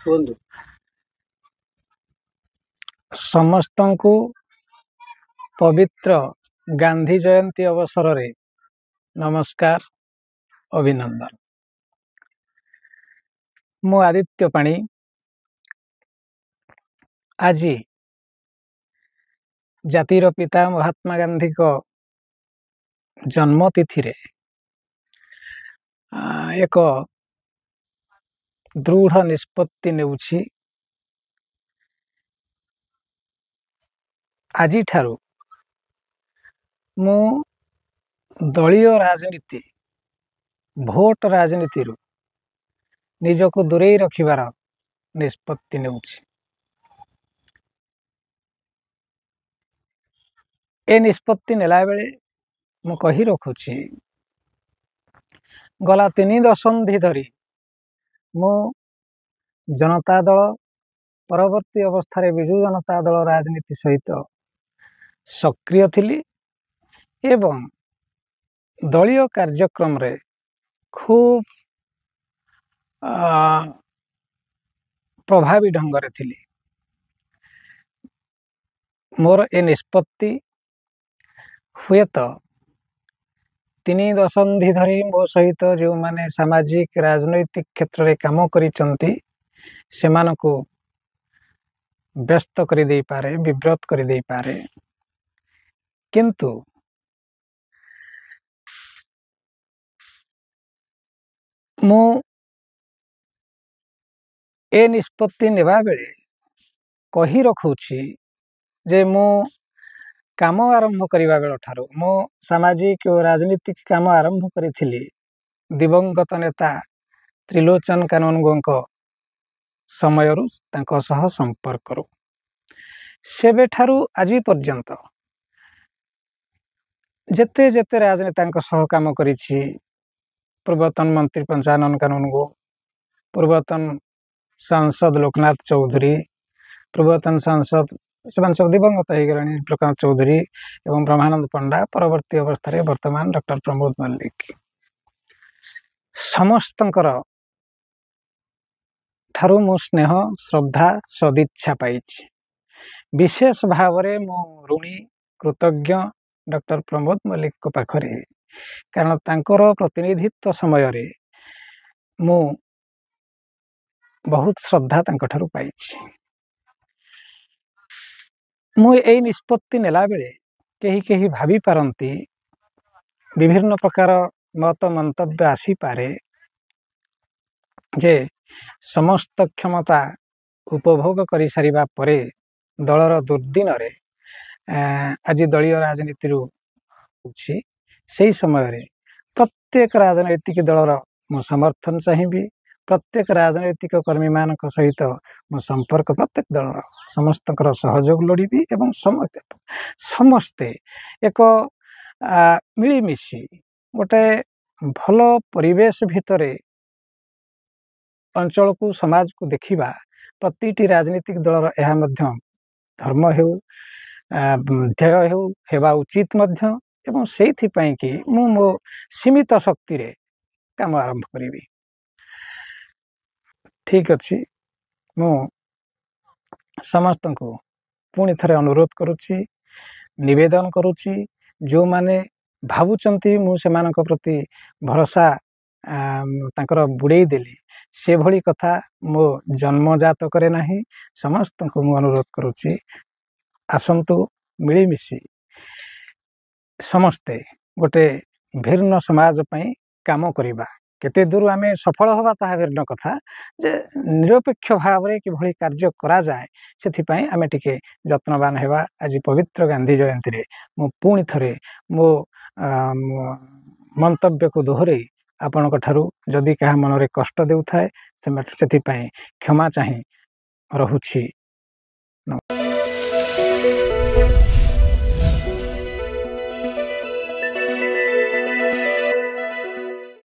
କୁହନ୍ତୁ। ସମସ୍ତଙ୍କୁ ପବିତ୍ର ଗାନ୍ଧୀ ଜୟନ୍ତୀ ଅବସରରେ ନମସ୍କାର, ଅଭିନନ୍ଦନ। ମୁଁ ଆଦିତ୍ୟ ପାଣି ଆଜି ଜାତିର ପିତା ମହାତ୍ମା ଗାନ୍ଧୀଙ୍କ ଜନ୍ମ ତିଥିରେ ଏକ ଦୃଢ଼ ନିଷ୍ପତ୍ତି ନେଉଛି। ଆଜିଠାରୁ ମୁଁ ଦଳୀୟ ରାଜନୀତି, ଭୋଟ ରାଜନୀତିରୁ ନିଜକୁ ଦୂରେଇ ରଖିବାର ନିଷ୍ପତ୍ତି ନେଉଛି। ଏ ନିଷ୍ପତ୍ତି ନେଲା ବେଳେ ମୁଁ କହି ରଖୁଛି, ଗଲା 3 ଦଶନ୍ଧି ଧରି ମୁଁ ଜନତା ଦଳ, ପରବର୍ତ୍ତୀ ଅବସ୍ଥାରେ ବିଜୁ ଜନତା ଦଳ ରାଜନୀତି ସହିତ ସକ୍ରିୟ ଥିଲି ଏବଂ ଦଳୀୟ କାର୍ଯ୍ୟକ୍ରମରେ ଖୁବ୍ ପ୍ରଭାବୀ ଢଙ୍ଗରେ ଥିଲି। ମୋର ଏ ନିଷ୍ପତ୍ତି ହୁଏତ 3 ଦଶନ୍ଧି ଧରି ମୋ ସହିତ ଯେଉଁମାନେ ସାମାଜିକ ରାଜନୈତିକ କ୍ଷେତ୍ରରେ କାମ କରିଛନ୍ତି ସେମାନଙ୍କୁ ବ୍ୟସ୍ତ କରିଦେଇପାରେ, ବିବ୍ରତ କରିଦେଇପାରେ, କିନ୍ତୁ ମୁଁ ଏ ନିଷ୍ପତ୍ତି ନେବା ବେଳେ କହି ରଖୁଛି ଯେ ମୁଁ କାମ ଆରମ୍ଭ କରିବା ବେଳଠାରୁ, ମୁଁ ସାମାଜିକ ଓ ରାଜନୈତିକ କାମ ଆରମ୍ଭ କରିଥିଲି ଦିବଙ୍ଗତ ନେତା ତ୍ରିଲୋଚନ କାନୁନଗୋଙ୍କ ସମୟରୁ, ତାଙ୍କ ସହ ସମ୍ପର୍କରୁ। ସେବେଠାରୁ ଆଜି ପର୍ଯ୍ୟନ୍ତ ଯେତେ ଯେତେ ରାଜନେତାଙ୍କ ସହ କାମ କରିଛି, ପୂର୍ବତନ ମନ୍ତ୍ରୀ ପଞ୍ଚାନନ କାନୁନଗୋ, ପୂର୍ବତନ ସାଂସଦ ଲୋକନାଥ ଚୌଧୁରୀ, ପୂର୍ବତନ ସାଂସଦ, ସେମାନେ ସବୁ ଦିବଙ୍ଗତ ହେଇଗଲେଣି, ଲୋକନାଥ ଚୌଧୁରୀ ଏବଂ ବ୍ରହ୍ମାନନ୍ଦ ପଣ୍ଡା, ପରବର୍ତ୍ତୀ ଅବସ୍ଥାରେ ବର୍ତ୍ତମାନ ଡକ୍ଟର ପ୍ରମୋଦ ମଲ୍ଲିକ, ସମସ୍ତଙ୍କର ଠାରୁ ମୁଁ ସ୍ନେହ, ଶ୍ରଦ୍ଧା, ସଦିଚ୍ଛା ପାଇଛି। ବିଶେଷ ଭାବରେ ମୁଁ ଋଣୀ, କୃତଜ୍ଞ ଡକ୍ଟର ପ୍ରମୋଦ ମଲ୍ଲିକଙ୍କ ପାଖରେ, କାରଣ ତାଙ୍କର ପ୍ରତିନିଧିତ୍ୱ ସମୟରେ ମୁଁ ବହୁତ ଶ୍ରଦ୍ଧା ତାଙ୍କଠାରୁ ପାଇଛି। ମୁଁ ଏଇ ନିଷ୍ପତ୍ତି ନେଲା ବେଳେ କେହି କେହି ଭାବି ପାରନ୍ତି, ବିଭିନ୍ନ ପ୍ରକାର ମତ ମନ୍ତବ୍ୟ ଆସିପାରେ ଯେ ସମସ୍ତ କ୍ଷମତା ଉପଭୋଗ କରିସାରିବା ପରେ ଦଳର ଦୁର୍ଦ୍ଦିନରେ ଆଜି ଦଳୀୟ ରାଜନୀତିରୁ ହେଉଛି, ସେହି ସମୟରେ ପ୍ରତ୍ୟେକ ରାଜନୈତିକ ଦଳର ମୁଁ ସମର୍ଥନ ଚାହିଁବି, ପ୍ରତ୍ୟେକ ରାଜନୈତିକ କର୍ମୀମାନଙ୍କ ସହିତ ମୁଁ ସମ୍ପର୍କ, ପ୍ରତ୍ୟେକ ଦଳର ସମସ୍ତଙ୍କର ସହଯୋଗ ଲୋଡ଼ିବି ଏବଂ ସମସ୍ତେ ଏକ ମିଳିମିଶି ଗୋଟେ ଭଲ ପରିବେଶ ଭିତରେ ଅଞ୍ଚଳକୁ, ସମାଜକୁ ଦେଖିବା ପ୍ରତିଟି ରାଜନୈତିକ ଦଳର ଏହା ମଧ୍ୟ ଧର୍ମ ହେଉ, ଧ୍ୟେୟ ହେବା ଉଚିତ ମଧ୍ୟ, ଏବଂ ସେଇଥିପାଇଁ କି ମୁଁ ମୋ ସୀମିତ ଶକ୍ତିରେ କାମ ଆରମ୍ଭ କରିବି। ଠିକ୍ ଅଛି, ମୁଁ ସମସ୍ତଙ୍କୁ ପୁଣି ଥରେ ଅନୁରୋଧ କରୁଛି, ନିବେଦନ କରୁଛି, ଯେଉଁମାନେ ଭାବୁଛନ୍ତି ମୁଁ ସେମାନଙ୍କ ପ୍ରତି ଭରସା ତାଙ୍କର ବୁଡ଼େଇ ଦେଲି, ସେଭଳି କଥା ମୋ ଜନ୍ମଜାତ କରେ ନାହିଁ। ସମସ୍ତଙ୍କୁ ମୁଁ ଅନୁରୋଧ କରୁଛି, ଆସନ୍ତୁ ମିଳିମିଶି ସମସ୍ତେ ଗୋଟେ ଭିନ୍ନ ସମାଜ ପାଇଁ କାମ କରିବା। କେତେ ଦୂର ଆମେ ସଫଳ ହେବା ତାହା ଭିନ୍ନ କଥା, ଯେ ନିରପେକ୍ଷ ଭାବରେ କିଭଳି କାର୍ଯ୍ୟ କରାଯାଏ ସେଥିପାଇଁ ଆମେ ଟିକେ ଯତ୍ନବାନ ହେବା। ଆଜି ପବିତ୍ର ଗାନ୍ଧୀ ଜୟନ୍ତୀରେ ମୁଁ ପୁଣି ଥରେ ମୋ ମନ୍ତବ୍ୟକୁ ଦୋହରେଇ ଆପଣଙ୍କ ଠାରୁ ଯଦି କାହା ମନରେ କଷ୍ଟ ଦେଉଥାଏ ସେଥିପାଇଁ କ୍ଷମା ଚାହିଁ ରହୁଛି।